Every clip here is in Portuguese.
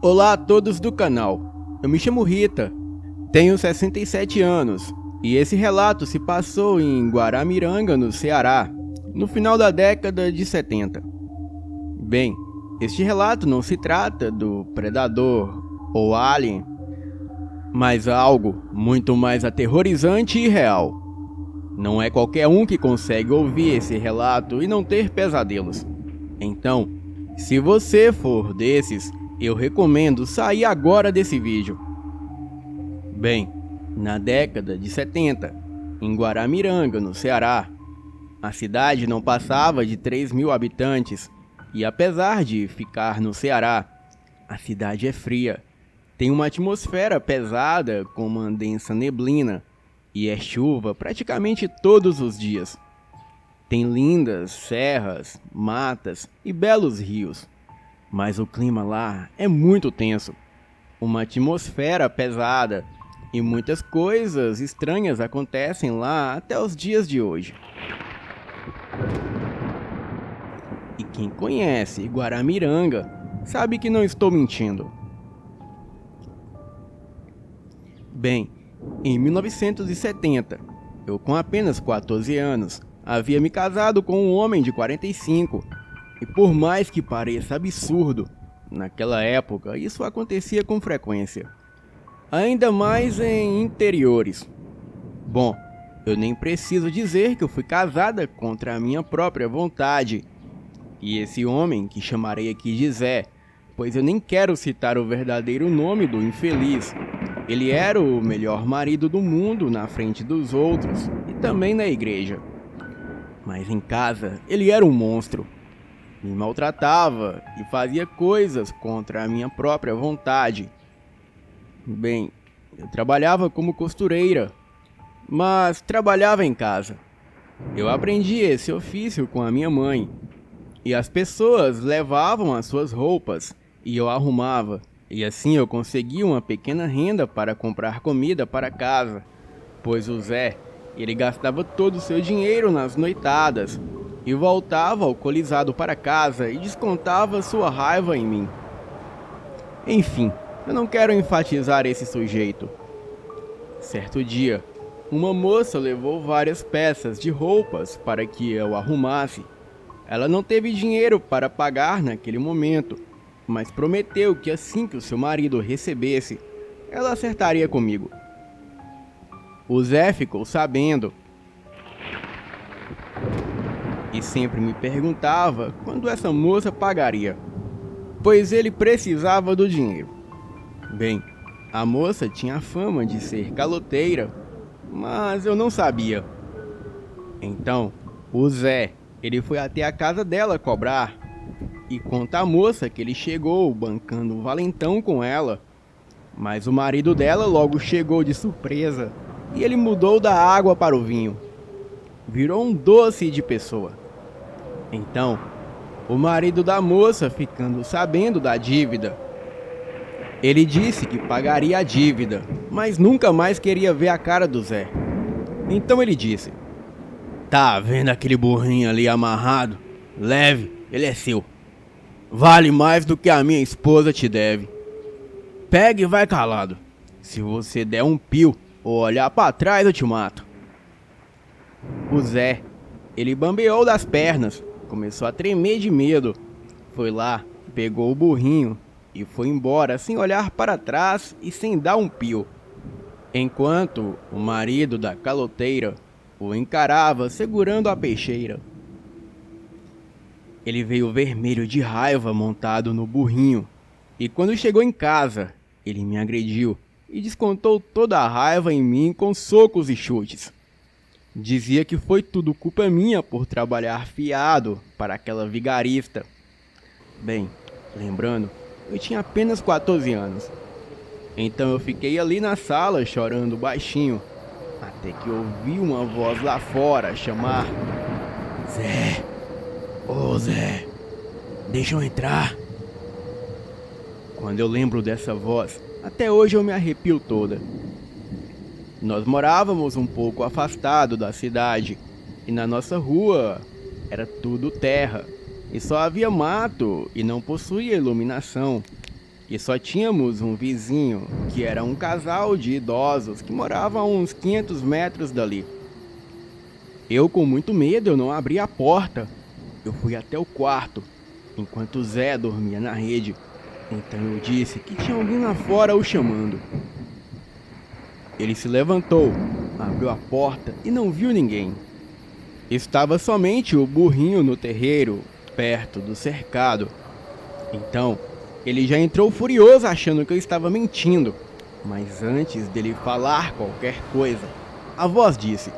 Olá a todos do canal, eu me chamo Rita, tenho 67 anos e esse relato se passou em Guaramiranga, no Ceará, no final da década de 70. Bem, este relato não se trata do predador ou alien, mas algo muito mais aterrorizante e real. Não é qualquer um que consegue ouvir esse relato e não ter pesadelos. Então, se você for desses, eu recomendo sair agora desse vídeo. Bem, na década de 70, em Guaramiranga, no Ceará, a cidade não passava de 3.000 habitantes e apesar de ficar no Ceará, a cidade é fria. Tem uma atmosfera pesada com uma densa neblina e é chuva praticamente todos os dias. Tem lindas serras, matas e belos rios. Mas o clima lá é muito tenso. Uma atmosfera pesada e muitas coisas estranhas acontecem lá até os dias de hoje. E quem conhece Guaramiranga sabe que não estou mentindo. Bem, em 1970, eu com apenas 14 anos, havia me casado com um homem de 45. E por mais que pareça absurdo, naquela época isso acontecia com frequência. Ainda mais em interiores. Bom, eu nem preciso dizer que eu fui casada contra a minha própria vontade. E esse homem, que chamarei aqui de Zé, pois eu nem quero citar o verdadeiro nome do infeliz, ele era o melhor marido do mundo na frente dos outros e também na igreja. Mas em casa, ele era um monstro. Me maltratava e fazia coisas contra a minha própria vontade. Bem, eu trabalhava como costureira, mas trabalhava em casa. Eu aprendi esse ofício com a minha mãe, e as pessoas levavam as suas roupas e eu arrumava, e assim eu conseguia uma pequena renda para comprar comida para casa, pois o Zé, ele gastava todo o seu dinheiro nas noitadas, e voltava alcoolizado para casa e descontava sua raiva em mim. Enfim, eu não quero enfatizar esse sujeito. Certo dia, uma moça levou várias peças de roupas para que eu arrumasse. Ela não teve dinheiro para pagar naquele momento, mas prometeu que assim que o seu marido recebesse, ela acertaria comigo. O Zé ficou sabendo e sempre me perguntava quando essa moça pagaria, pois ele precisava do dinheiro. Bem, a moça tinha fama de ser caloteira, mas eu não sabia. Então, o Zé, ele foi até a casa dela cobrar, e conta a moça que ele chegou bancando um valentão com ela, mas o marido dela logo chegou de surpresa, e ele mudou da água para o vinho. Virou um doce de pessoa. Então, o marido da moça, ficando sabendo da dívida, ele disse que pagaria a dívida, mas nunca mais queria ver a cara do Zé. Então ele disse: "Tá vendo aquele burrinho ali amarrado? Leve, ele é seu. Vale mais do que a minha esposa te deve. Pega e vai calado. Se você der um pio ou olhar para trás, eu te mato." O Zé, ele bambeou das pernas, começou a tremer de medo. Foi lá, pegou o burrinho e foi embora sem olhar para trás e sem dar um pio. Enquanto o marido da caloteira o encarava segurando a peixeira. Ele veio vermelho de raiva montado no burrinho. E quando chegou em casa, ele me agrediu e descontou toda a raiva em mim com socos e chutes. Dizia que foi tudo culpa minha por trabalhar fiado para aquela vigarista. Bem, lembrando, eu tinha apenas 14 anos. Então eu fiquei ali na sala chorando baixinho, até que ouvi uma voz lá fora chamar: "Zé, ô Zé, deixa eu entrar." Quando eu lembro dessa voz, até hoje eu me arrepio toda. Nós morávamos um pouco afastado da cidade e na nossa rua era tudo terra e só havia mato e não possuía iluminação. E só tínhamos um vizinho, que era um casal de idosos que morava a uns 500 metros dali. Eu, com muito medo, eu não abri a porta. Eu fui até o quarto, enquanto Zé dormia na rede. Então eu disse que tinha alguém lá fora o chamando. Ele se levantou, abriu a porta e não viu ninguém. Estava somente o burrinho no terreiro, perto do cercado. Então, ele já entrou furioso achando que eu estava mentindo. Mas antes dele falar qualquer coisa, a voz disse: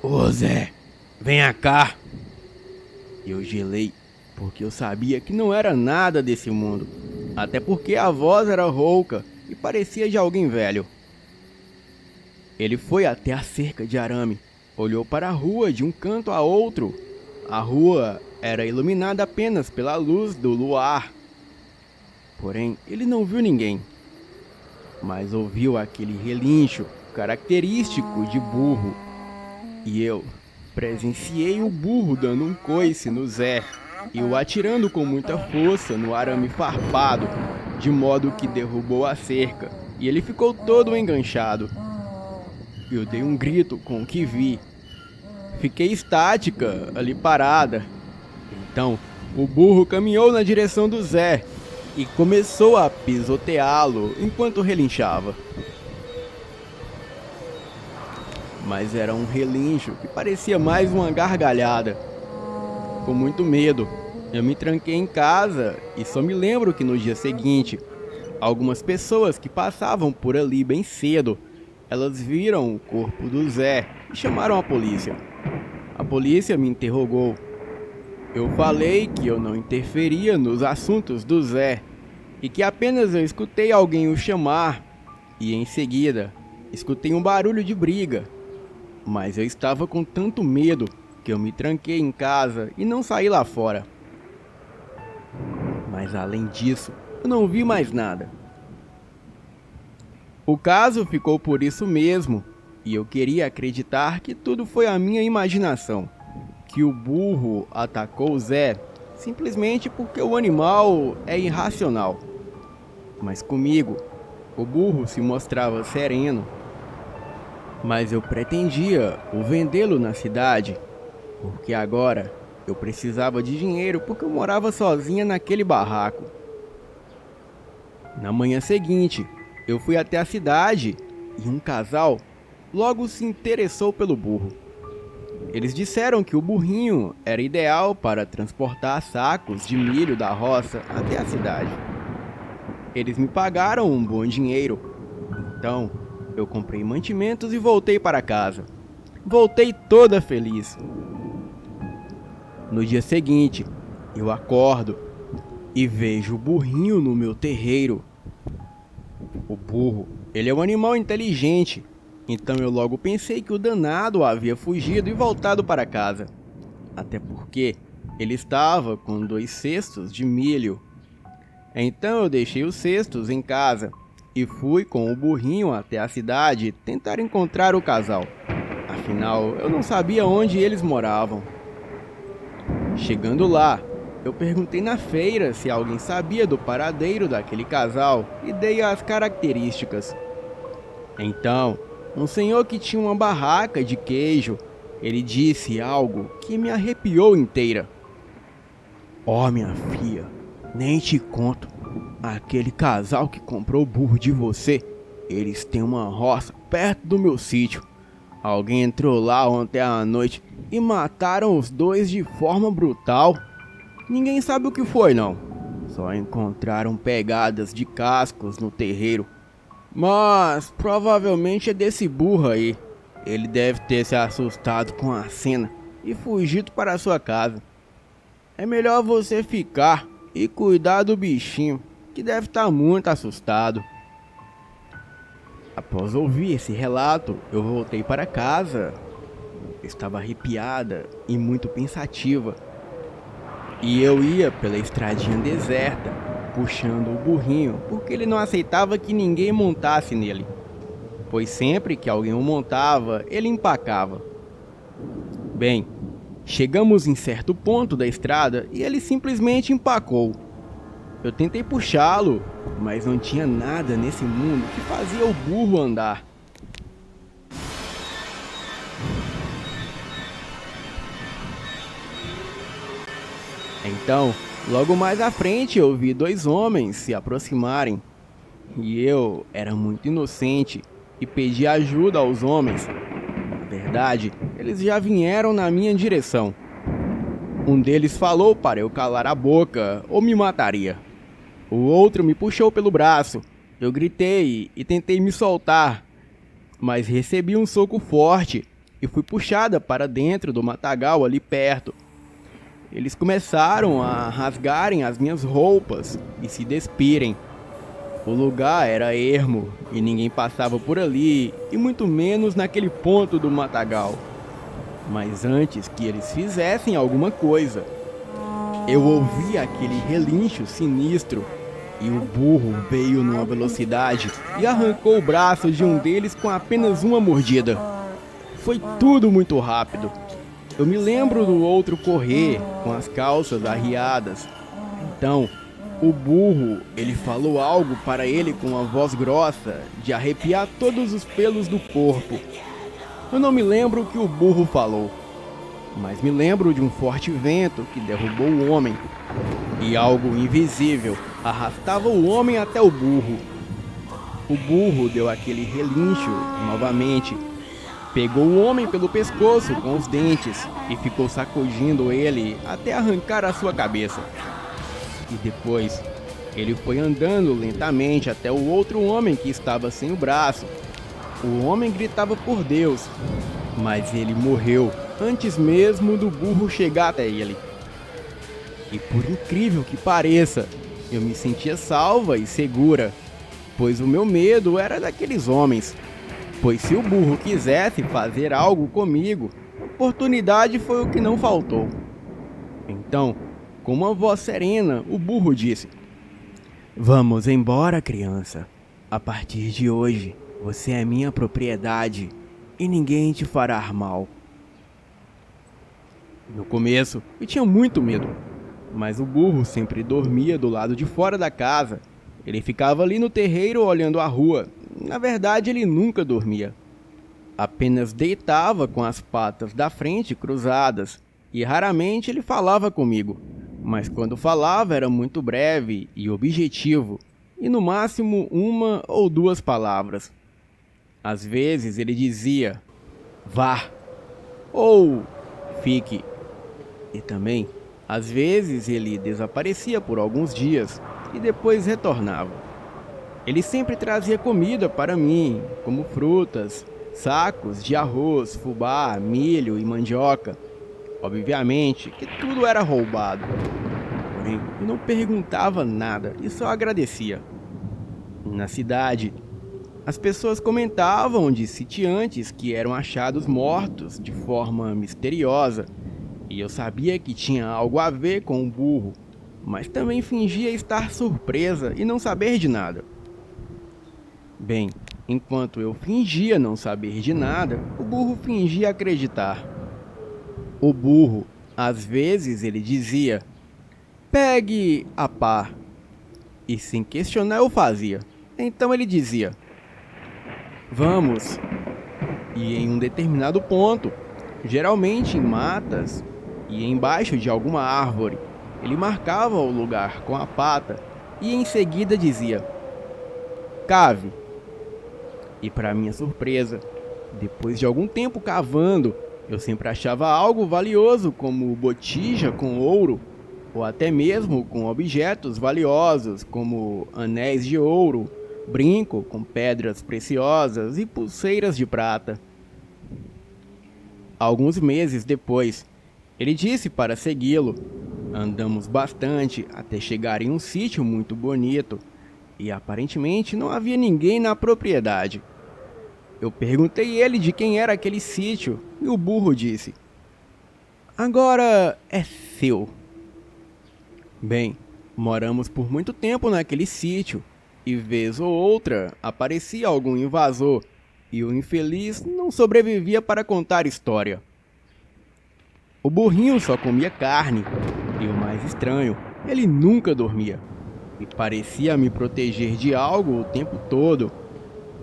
"Ô Zé, venha cá." Eu gelei, porque eu sabia que não era nada desse mundo. Até porque a voz era rouca e parecia de alguém velho. Ele foi até a cerca de arame, olhou para a rua de um canto a outro. A rua era iluminada apenas pela luz do luar. Porém, ele não viu ninguém, mas ouviu aquele relincho característico de burro. E eu presenciei o burro dando um coice no Zé e o atirando com muita força no arame farpado, de modo que derrubou a cerca e ele ficou todo enganchado. Eu dei um grito com o que vi. Fiquei estática, ali parada. Então, o burro caminhou na direção do Zé e começou a pisoteá-lo enquanto relinchava. Mas era um relincho que parecia mais uma gargalhada. Com muito medo, eu me tranquei em casa e só me lembro que no dia seguinte, algumas pessoas que passavam por ali bem cedo, elas viram o corpo do Zé e chamaram a polícia. A polícia me interrogou. Eu falei que eu não interferia nos assuntos do Zé e que apenas eu escutei alguém o chamar e em seguida escutei um barulho de briga. Mas eu estava com tanto medo que eu me tranquei em casa e não saí lá fora. Mas além disso, eu não vi mais nada. O caso ficou por isso mesmo, e eu queria acreditar que tudo foi a minha imaginação, que o burro atacou o Zé simplesmente porque o animal é irracional. Mas comigo, o burro se mostrava sereno. Mas eu pretendia o vendê-lo na cidade, porque agora eu precisava de dinheiro porque eu morava sozinha naquele barraco. Na manhã seguinte, eu fui até a cidade e um casal logo se interessou pelo burro. Eles disseram que o burrinho era ideal para transportar sacos de milho da roça até a cidade. Eles me pagaram um bom dinheiro, então eu comprei mantimentos e voltei para casa. Voltei toda feliz. No dia seguinte, eu acordo e vejo o burrinho no meu terreiro. O burro, ele é um animal inteligente, então eu logo pensei que o danado havia fugido e voltado para casa. Até porque ele estava com 2 cestos de milho. Então eu deixei os cestos em casa e fui com o burrinho até a cidade tentar encontrar o casal. Afinal, eu não sabia onde eles moravam. Chegando lá, eu perguntei na feira se alguém sabia do paradeiro daquele casal e dei as características. Então, um senhor que tinha uma barraca de queijo, ele disse algo que me arrepiou inteira. "Ó, minha filha, nem te conto. Aquele casal que comprou o burro de você, eles têm uma roça perto do meu sítio. Alguém entrou lá ontem à noite e mataram os dois de forma brutal. Ninguém sabe o que foi não. Só encontraram pegadas de cascos no terreiro. Mas provavelmente é desse burro aí. Ele deve ter se assustado com a cena e fugido para sua casa. É melhor você ficar e cuidar do bichinho, que deve estar muito assustado." Após ouvir esse relato, eu voltei para casa. Estava arrepiada e muito pensativa. E eu ia pela estradinha deserta, puxando o burrinho, porque ele não aceitava que ninguém montasse nele. Pois sempre que alguém o montava, ele empacava. Bem, chegamos em certo ponto da estrada e ele simplesmente empacou. Eu tentei puxá-lo, mas não tinha nada nesse mundo que fazia o burro andar. Então, logo mais à frente eu vi dois homens se aproximarem. E eu era muito inocente e pedi ajuda aos homens. Na verdade, eles já vieram na minha direção. Um deles falou para eu calar a boca ou me mataria. O outro me puxou pelo braço. Eu gritei e tentei me soltar, mas recebi um soco forte e fui puxada para dentro do matagal ali perto. Eles começaram a rasgarem as minhas roupas e se despirem. O lugar era ermo e ninguém passava por ali, e muito menos naquele ponto do matagal. Mas antes que eles fizessem alguma coisa, eu ouvi aquele relincho sinistro e o burro veio numa velocidade e arrancou o braço de um deles com apenas uma mordida. Foi tudo muito rápido. Eu me lembro do outro correr com as calças arriadas. Então, o burro, ele falou algo para ele com uma voz grossa, de arrepiar todos os pelos do corpo. Eu não me lembro o que o burro falou, mas me lembro de um forte vento que derrubou o homem, e algo invisível arrastava o homem até o burro. O burro deu aquele relincho novamente, pegou o homem pelo pescoço com os dentes e ficou sacudindo ele até arrancar a sua cabeça. E depois, ele foi andando lentamente até o outro homem que estava sem o braço. O homem gritava por Deus, mas ele morreu antes mesmo do burro chegar até ele. E por incrível que pareça, eu me sentia salva e segura, pois o meu medo era daqueles homens. Pois se o burro quisesse fazer algo comigo, oportunidade foi o que não faltou. Então, com uma voz serena, o burro disse: "Vamos embora, criança. A partir de hoje, você é minha propriedade e ninguém te fará mal." No começo, eu tinha muito medo, mas o burro sempre dormia do lado de fora da casa. Ele ficava ali no terreiro olhando a rua. Na verdade, ele nunca dormia. Apenas deitava com as patas da frente cruzadas e raramente ele falava comigo. Mas quando falava era muito breve e objetivo, e no máximo uma ou duas palavras. Às vezes ele dizia, "vá" ou "fique". E também, às vezes ele desaparecia por alguns dias e depois retornava. Ele sempre trazia comida para mim, como frutas, sacos de arroz, fubá, milho e mandioca. Obviamente que tudo era roubado. Porém, eu não perguntava nada e só agradecia. Na cidade, as pessoas comentavam de sitiantes que eram achados mortos de forma misteriosa, e eu sabia que tinha algo a ver com o burro, mas também fingia estar surpresa e não saber de nada. Bem, enquanto eu fingia não saber de nada, o burro fingia acreditar. O burro, às vezes, ele dizia, "pegue a pá", e sem questionar eu fazia. Então ele dizia, "vamos", e em um determinado ponto, geralmente em matas e embaixo de alguma árvore, ele marcava o lugar com a pata e em seguida dizia, "cave". E para minha surpresa, depois de algum tempo cavando, eu sempre achava algo valioso como botija com ouro, ou até mesmo com objetos valiosos como anéis de ouro, brinco com pedras preciosas e pulseiras de prata. Alguns meses depois, ele disse para segui-lo. Andamos bastante até chegar em um sítio muito bonito e aparentemente não havia ninguém na propriedade. Eu perguntei ele de quem era aquele sítio e o burro disse, "agora é seu." Bem, moramos por muito tempo naquele sítio e vez ou outra aparecia algum invasor e o infeliz não sobrevivia para contar história. O burrinho só comia carne, e o mais estranho, ele nunca dormia. E parecia me proteger de algo o tempo todo.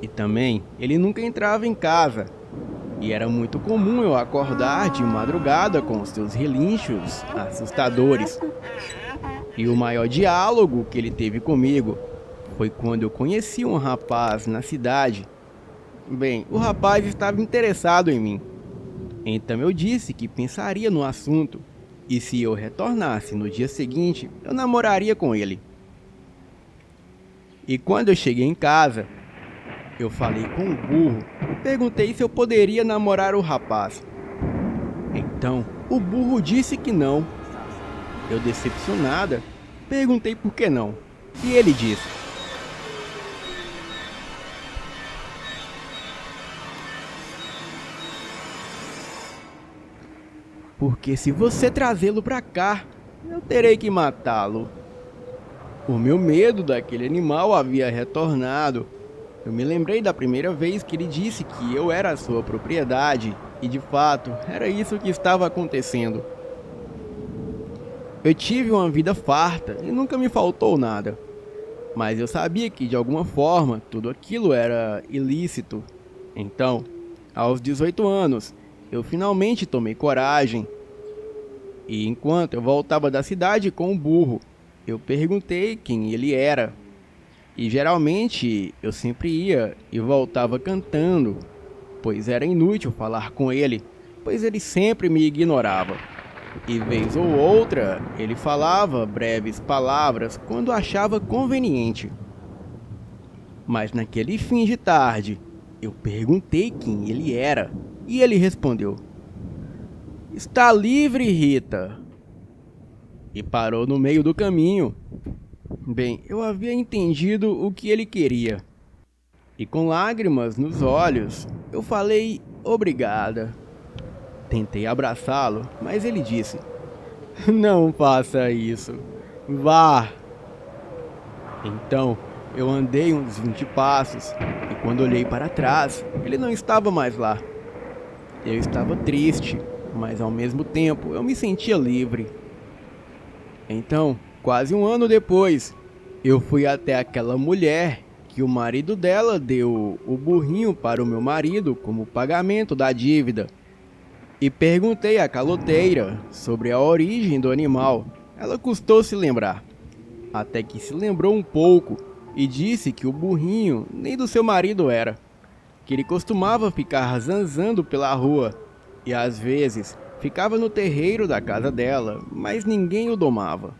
E também, ele nunca entrava em casa. E era muito comum eu acordar de madrugada com os seus relinchos assustadores. E o maior diálogo que ele teve comigo foi quando eu conheci um rapaz na cidade. Bem, o rapaz estava interessado em mim. Então eu disse que pensaria no assunto. E se eu retornasse no dia seguinte, eu namoraria com ele. E quando eu cheguei em casa, eu falei com o burro e perguntei se eu poderia namorar o rapaz. Então, o burro disse que não. Eu, decepcionada, perguntei por que não. E ele disse: porque se você trazê-lo pra cá, eu terei que matá-lo. O meu medo daquele animal havia retornado. Eu me lembrei da primeira vez que ele disse que eu era a sua propriedade, e de fato, era isso que estava acontecendo. Eu tive uma vida farta e nunca me faltou nada. Mas eu sabia que de alguma forma tudo aquilo era ilícito. Então, aos 18 anos, eu finalmente tomei coragem. E enquanto eu voltava da cidade com o burro, eu perguntei quem ele era. E geralmente eu sempre ia e voltava cantando, pois era inútil falar com ele, pois ele sempre me ignorava. E vez ou outra, ele falava breves palavras quando achava conveniente. Mas naquele fim de tarde, eu perguntei quem ele era, e ele respondeu: "Está livre, Rita." E parou no meio do caminho. Bem, eu havia entendido o que ele queria. E com lágrimas nos olhos, eu falei obrigada. Tentei abraçá-lo, mas ele disse: "Não faça isso. Vá." Então, eu andei uns 20 passos e quando olhei para trás, ele não estava mais lá. Eu estava triste, mas ao mesmo tempo eu me sentia livre. Então, quase um ano depois, eu fui até aquela mulher que o marido dela deu o burrinho para o meu marido como pagamento da dívida. E perguntei à caloteira sobre a origem do animal. Ela custou se lembrar, até que se lembrou um pouco e disse que o burrinho nem do seu marido era, que ele costumava ficar zanzando pela rua e às vezes ficava no terreiro da casa dela, mas ninguém o domava.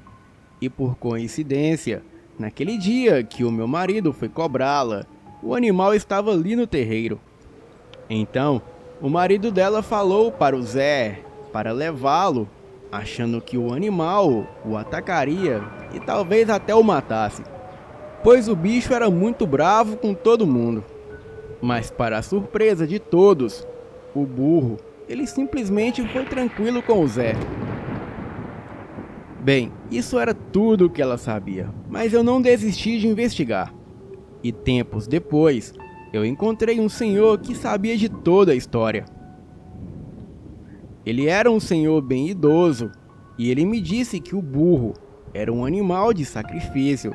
E por coincidência, naquele dia que o meu marido foi cobrá-la, o animal estava ali no terreiro. Então, o marido dela falou para o Zé para levá-lo, achando que o animal o atacaria e talvez até o matasse, pois o bicho era muito bravo com todo mundo. Mas para a surpresa de todos, o burro, ele simplesmente foi tranquilo com o Zé. Bem, isso era tudo o que ela sabia, mas eu não desisti de investigar. E tempos depois, eu encontrei um senhor que sabia de toda a história. Ele era um senhor bem idoso, e ele me disse que o burro era um animal de sacrifício.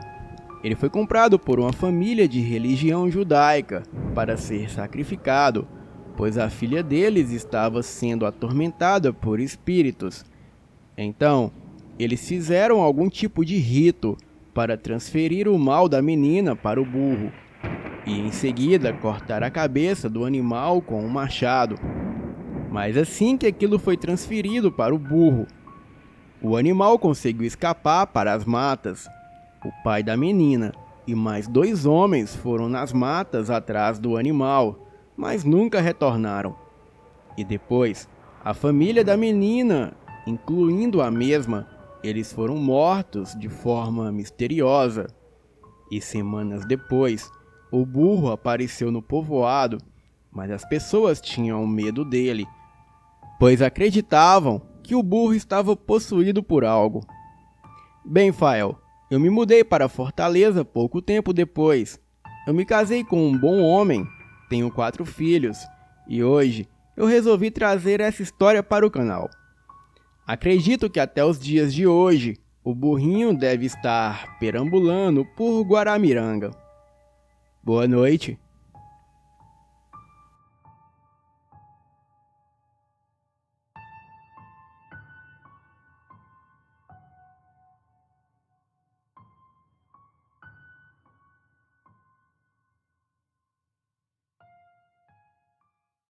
Ele foi comprado por uma família de religião judaica para ser sacrificado, pois a filha deles estava sendo atormentada por espíritos. Então, eles fizeram algum tipo de rito para transferir o mal da menina para o burro, e em seguida cortar a cabeça do animal com um machado. Mas assim que aquilo foi transferido para o burro, o animal conseguiu escapar para as matas. O pai da menina e mais 2 homens foram nas matas atrás do animal, mas nunca retornaram. E depois, a família da menina, incluindo a mesma, eles foram mortos de forma misteriosa. E semanas depois, o burro apareceu no povoado, mas as pessoas tinham medo dele, pois acreditavam que o burro estava possuído por algo. Bem, Fael, eu me mudei para Fortaleza pouco tempo depois. Eu me casei com um bom homem, tenho 4 filhos, e hoje eu resolvi trazer essa história para o canal. Acredito que até os dias de hoje, o burrinho deve estar perambulando por Guaramiranga. Boa noite.